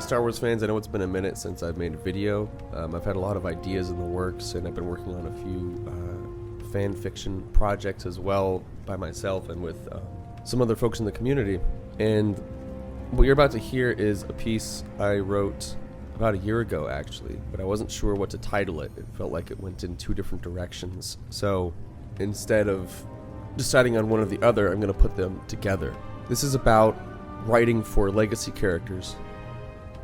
Star Wars fans. I know it's been a minute since I've made a video. I've had a lot of ideas in the works, and I've been working on a few fan fiction projects as well by myself and with some other folks in the community. And what you're about to hear is a piece I wrote about a year ago, actually, but I wasn't sure what to title it. It felt like it went in two different directions. So instead of deciding on one or the other, I'm going to put them together. This is about writing for legacy characters,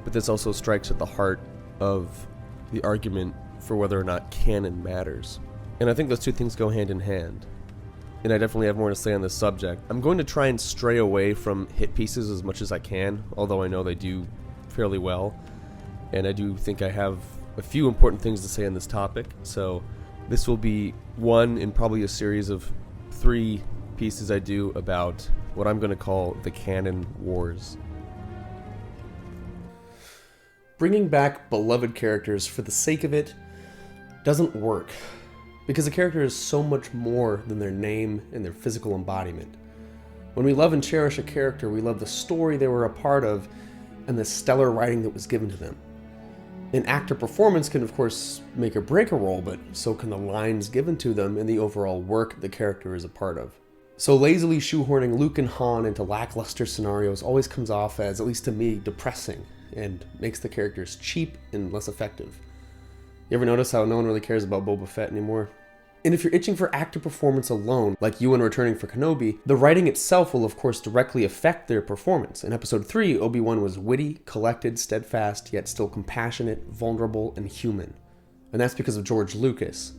but this also strikes at the heart of the argument for whether or not canon matters. And I think those two things go hand in hand. And I definitely have more to say on this subject. I'm going to try and stray away from hit pieces as much as I can, although I know they do fairly well. And I do think I have a few important things to say on this topic. So this will be one in probably a series of 3 pieces I do about what I'm going to call the canon wars. Bringing back beloved characters for the sake of it doesn't work, because a character is so much more than their name and their physical embodiment. When we love and cherish a character, we love the story they were a part of and the stellar writing that was given to them. An actor performance can of course make or break a role, but so can the lines given to them and the overall work the character is a part of. So lazily shoehorning Luke and Han into lackluster scenarios always comes off as, at least to me, depressing, and makes the characters cheap and less effective. You ever notice how no one really cares about Boba Fett anymore? And if you're itching for actor performance alone, like Ewan returning for Kenobi, the writing itself will of course directly affect their performance. In Episode 3, Obi-Wan was witty, collected, steadfast, yet still compassionate, vulnerable, and human. And that's because of George Lucas,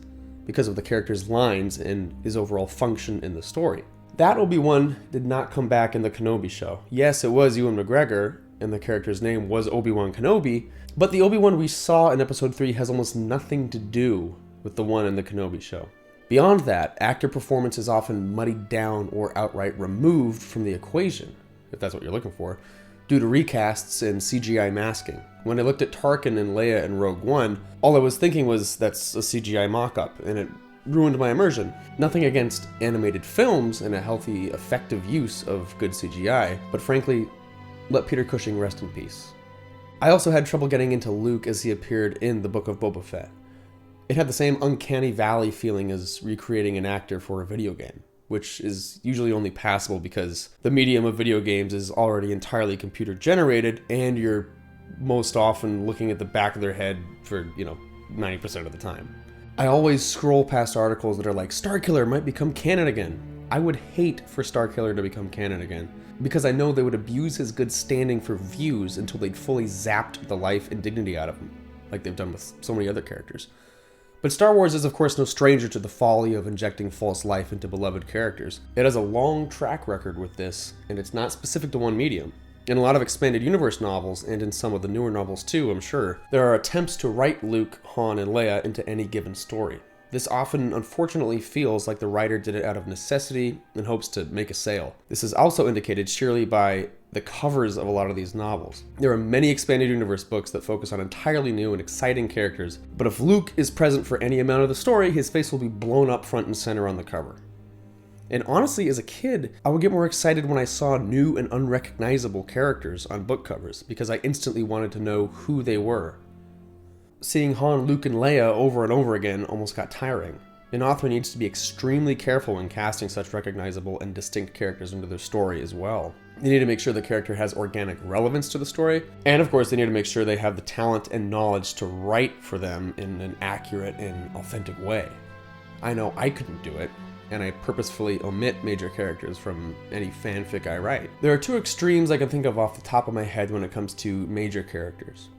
because of the character's lines and his overall function in the story. That Obi-Wan did not come back in the Kenobi show. Yes, it was Ewan McGregor, and the character's name was Obi-Wan Kenobi, but the Obi-Wan we saw in Episode 3 has almost nothing to do with the one in the Kenobi show. Beyond that, actor performance is often muddied down or outright removed from the equation, if that's what you're looking for, due to recasts and CGI masking. When I looked at Tarkin and Leia in Rogue One, all I was thinking was that's a CGI mock-up, and it ruined my immersion. Nothing against animated films and a healthy, effective use of good CGI, but frankly, let Peter Cushing rest in peace. I also had trouble getting into Luke as he appeared in the Book of Boba Fett. It had the same uncanny valley feeling as recreating an actor for a video game, which is usually only passable because the medium of video games is already entirely computer generated, and you're most often looking at the back of their head for, 90% of the time. I always scroll past articles that are like, Starkiller might become canon again. I would hate for Starkiller to become canon again, because I know they would abuse his good standing for views until they'd fully zapped the life and dignity out of him, like they've done with so many other characters. But Star Wars is of course no stranger to the folly of injecting false life into beloved characters. It has a long track record with this, and it's not specific to one medium. In a lot of expanded universe novels, and in some of the newer novels too, I'm sure, there are attempts to write Luke, Han, and Leia into any given story. This often, unfortunately, feels like the writer did it out of necessity in hopes to make a sale. This is also indicated sheerly by the covers of a lot of these novels. There are many expanded universe books that focus on entirely new and exciting characters, but if Luke is present for any amount of the story, his face will be blown up front and center on the cover. And honestly, as a kid, I would get more excited when I saw new and unrecognizable characters on book covers, because I instantly wanted to know who they were. Seeing Han, Luke, and Leia over and over again almost got tiring. An author needs to be extremely careful when casting such recognizable and distinct characters into their story as well. They need to make sure the character has organic relevance to the story, and of course they need to make sure they have the talent and knowledge to write for them in an accurate and authentic way. I know I couldn't do it, and I purposefully omit major characters from any fanfic I write. There are 2 extremes I can think of off the top of my head when it comes to major characters.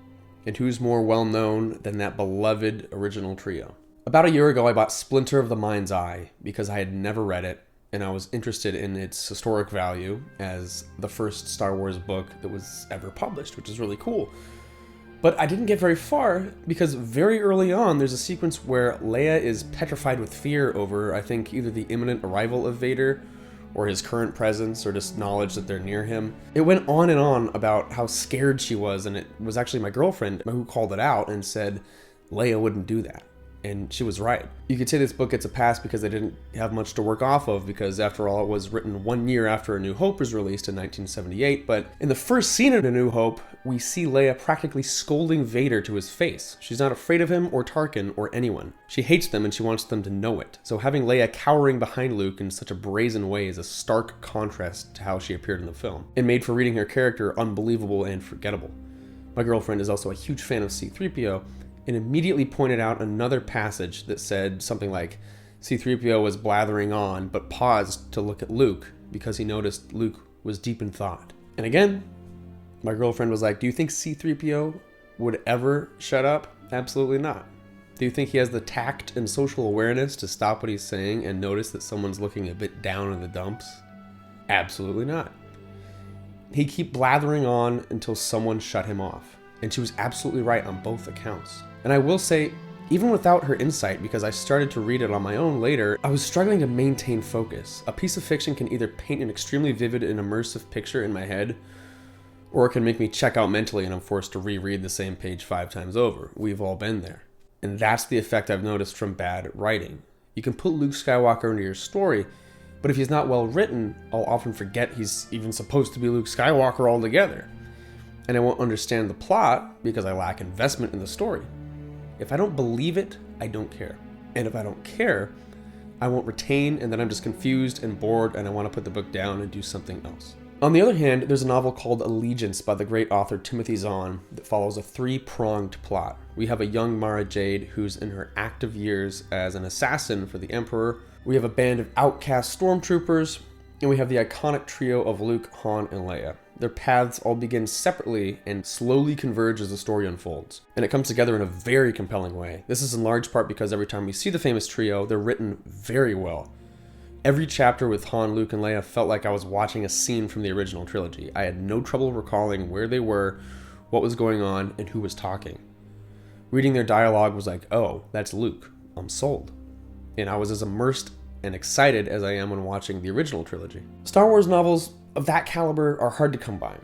And who's more well known than that beloved original trio? About a year ago, I bought Splinter of the Mind's Eye because I had never read it, and I was interested in its historic value as the first Star Wars book that was ever published, which is really cool. But I didn't get very far because very early on, there's a sequence where Leia is petrified with fear over, I think, either the imminent arrival of Vader or his current presence, or just knowledge that they're near him. It went on and on about how scared she was, and it was actually my girlfriend who called it out and said Leia wouldn't do that. And she was right. You could say this book gets a pass because they didn't have much to work off of, because after all, it was written 1 year after A New Hope was released in 1978. But in the first scene of A New Hope, we see Leia practically scolding Vader to his face. She's not afraid of him or Tarkin or anyone. She hates them and she wants them to know it. So having Leia cowering behind Luke in such a brazen way is a stark contrast to how she appeared in the film. It made for reading her character unbelievable and forgettable. My girlfriend is also a huge fan of C-3PO, and immediately pointed out another passage that said something like C-3PO was blathering on, but paused to look at Luke because he noticed Luke was deep in thought. And again, my girlfriend was like, do you think C-3PO would ever shut up? Absolutely not. Do you think he has the tact and social awareness to stop what he's saying and notice that someone's looking a bit down in the dumps? Absolutely not. He'd keep blathering on until someone shut him off. And she was absolutely right on both accounts. And I will say, even without her insight, because I started to read it on my own later, I was struggling to maintain focus. A piece of fiction can either paint an extremely vivid and immersive picture in my head, or it can make me check out mentally and I'm forced to reread the same page 5 times over. We've all been there. And that's the effect I've noticed from bad writing. You can put Luke Skywalker into your story, but if he's not well written, I'll often forget he's even supposed to be Luke Skywalker altogether. And I won't understand the plot because I lack investment in the story. If I don't believe it, I don't care. And if I don't care, I won't retain, and then I'm just confused and bored and I want to put the book down and do something else. On the other hand, there's a novel called Allegiance by the great author Timothy Zahn that follows a 3-pronged plot. We have a young Mara Jade who's in her active years as an assassin for the Emperor. We have a band of outcast stormtroopers, and we have the iconic trio of Luke, Han, and Leia. Their paths all begin separately and slowly converge as the story unfolds. And it comes together in a very compelling way. This is in large part because every time we see the famous trio, they're written very well. Every chapter with Han, Luke, and Leia felt like I was watching a scene from the original trilogy. I had no trouble recalling where they were, what was going on, and who was talking. Reading their dialogue was like, oh, that's Luke. I'm sold. And I was as immersed and excited as I am when watching the original trilogy. Star Wars novels of that caliber are hard to come by,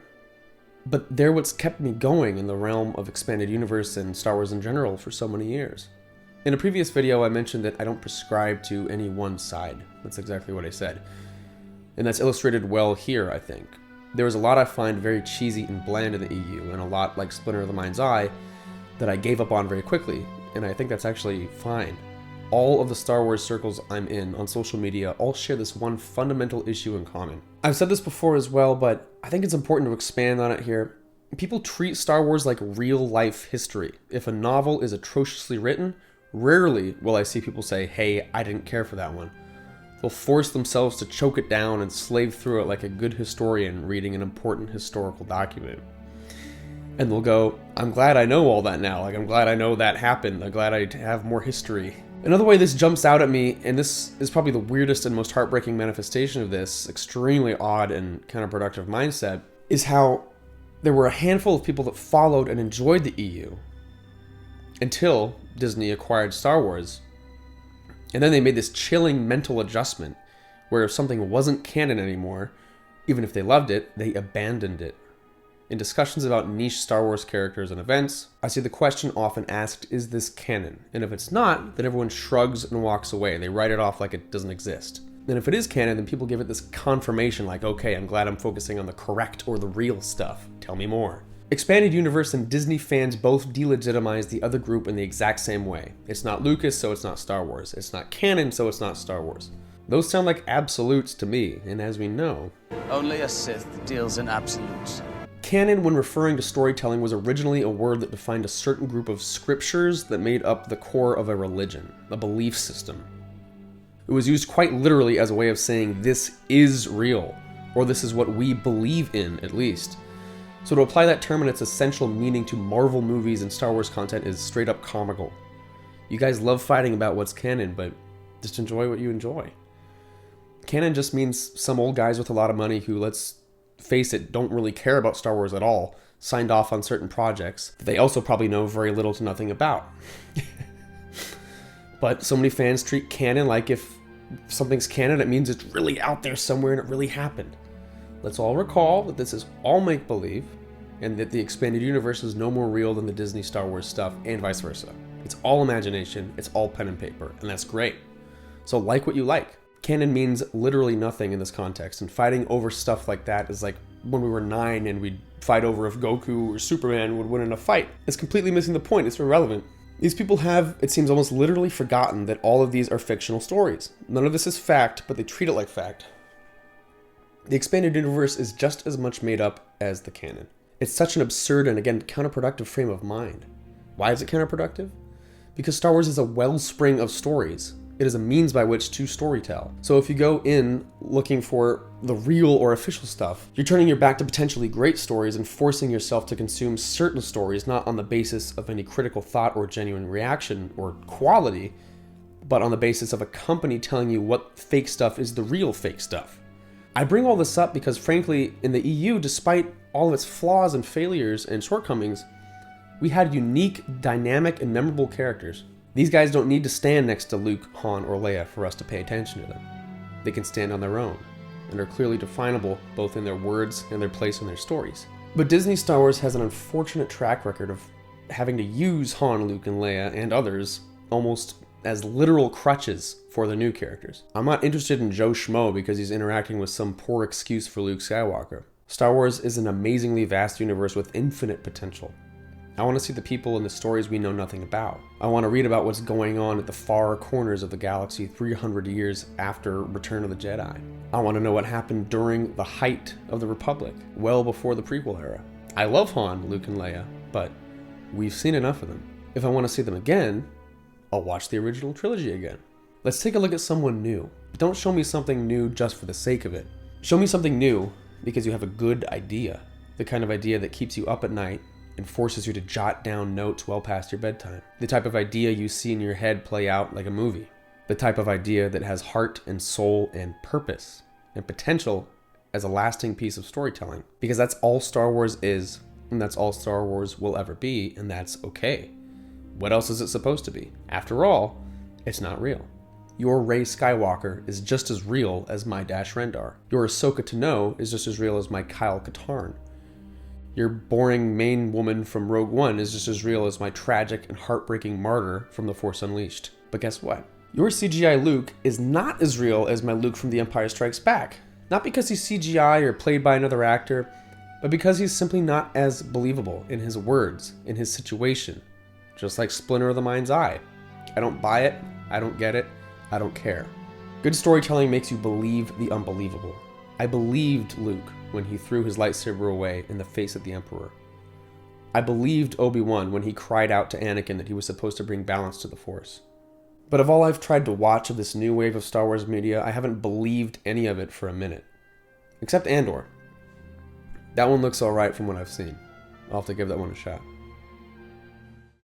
but they're what's kept me going in the realm of expanded universe and Star Wars in general for so many years. In a previous video, I mentioned that I don't prescribe to any one side. That's exactly what I said. And that's illustrated well here, I think. There was a lot I find very cheesy and bland in the EU, and a lot like Splinter of the Mind's Eye that I gave up on very quickly, and I think that's actually fine. All of the Star Wars circles I'm in on social media all share this one fundamental issue in common. I've said this before as well, but I think it's important to expand on it here. People treat Star Wars like real-life history. If a novel is atrociously written, rarely will I see people say, hey, I didn't care for that one. They'll force themselves to choke it down and slave through it like a good historian reading an important historical document. And they'll go, I'm glad I know all that now. Like, I'm glad I know that happened. I'm glad I have more history. Another way this jumps out at me, and this is probably the weirdest and most heartbreaking manifestation of this extremely odd and counterproductive mindset, is how there were a handful of people that followed and enjoyed the EU until Disney acquired Star Wars. And then they made this chilling mental adjustment where if something wasn't canon anymore, even if they loved it, they abandoned it. In discussions about niche Star Wars characters and events, I see the question often asked, is this canon? And if it's not, then everyone shrugs and walks away. They write it off like it doesn't exist. And if it is canon, then people give it this confirmation like, okay, I'm glad I'm focusing on the correct or the real stuff. Tell me more. Expanded Universe and Disney fans both delegitimize the other group in the exact same way. It's not Lucas, so it's not Star Wars. It's not canon, so it's not Star Wars. Those sound like absolutes to me, and as we know, only a Sith deals in absolutes. Canon, when referring to storytelling, was originally a word that defined a certain group of scriptures that made up the core of a religion, a belief system. It was used quite literally as a way of saying this is real, or this is what we believe in, at least. So to apply that term in its essential meaning to Marvel movies and Star Wars content is straight up comical. You guys love fighting about what's canon, but just enjoy what you enjoy. Canon just means some old guys with a lot of money who, let's face it, don't really care about Star Wars at all, signed off on certain projects that they also probably know very little to nothing about. But so many fans treat canon like if something's canon, it means it's really out there somewhere and it really happened. Let's all recall that this is all make-believe, and that the expanded universe is no more real than the Disney Star Wars stuff, and vice versa. It's all imagination, it's all pen and paper, and that's great. So like what you like. Canon means literally nothing in this context, and fighting over stuff like that is like when we were 9 and we'd fight over if Goku or Superman would win in a fight. It's completely missing the point, it's irrelevant. These people have, it seems, almost literally forgotten that all of these are fictional stories. None of this is fact, but they treat it like fact. The expanded universe is just as much made up as the canon. It's such an absurd and, again, counterproductive frame of mind. Why is it counterproductive? Because Star Wars is a wellspring of stories. It is a means by which to storytell. So if you go in looking for the real or official stuff, you're turning your back to potentially great stories and forcing yourself to consume certain stories not on the basis of any critical thought or genuine reaction or quality, but on the basis of a company telling you what fake stuff is the real fake stuff. I bring all this up because, frankly, in the EU, despite all of its flaws and failures and shortcomings, we had unique, dynamic, and memorable characters. These guys don't need to stand next to Luke, Han, or Leia for us to pay attention to them. They can stand on their own, and are clearly definable both in their words and their place in their stories. But Disney Star Wars has an unfortunate track record of having to use Han, Luke, and Leia, and others, almost as literal crutches for the new characters. I'm not interested in Joe Schmo because he's interacting with some poor excuse for Luke Skywalker. Star Wars is an amazingly vast universe with infinite potential. I want to see the people and the stories we know nothing about. I want to read about what's going on at the far corners of the galaxy 300 years after Return of the Jedi. I want to know what happened during the height of the Republic, well before the prequel era. I love Han, Luke, and Leia, but we've seen enough of them. If I want to see them again, I'll watch the original trilogy again. Let's take a look at someone new. Don't show me something new just for the sake of it. Show me something new because you have a good idea. The kind of idea that keeps you up at night and forces you to jot down notes well past your bedtime. The type of idea you see in your head play out like a movie. The type of idea that has heart and soul and purpose and potential as a lasting piece of storytelling. Because that's all Star Wars is, and that's all Star Wars will ever be, and that's okay. What else is it supposed to be? After all, it's not real. Your Rey Skywalker is just as real as my Dash Rendar. Your Ahsoka Tano is just as real as my Kyle Katarn. Your boring main woman from Rogue One is just as real as my tragic and heartbreaking martyr from The Force Unleashed. But guess what? Your CGI Luke is not as real as my Luke from The Empire Strikes Back. Not because he's CGI or played by another actor, but because he's simply not as believable in his words, in his situation. Just like Splinter of the Mind's Eye. I don't buy it, I don't get it, I don't care. Good storytelling makes you believe the unbelievable. I believed Luke when he threw his lightsaber away in the face of the Emperor. I believed Obi-Wan when he cried out to Anakin that he was supposed to bring balance to the Force. But of all I've tried to watch of this new wave of Star Wars media, I haven't believed any of it for a minute. Except Andor. That one looks alright from what I've seen. I'll have to give that one a shot.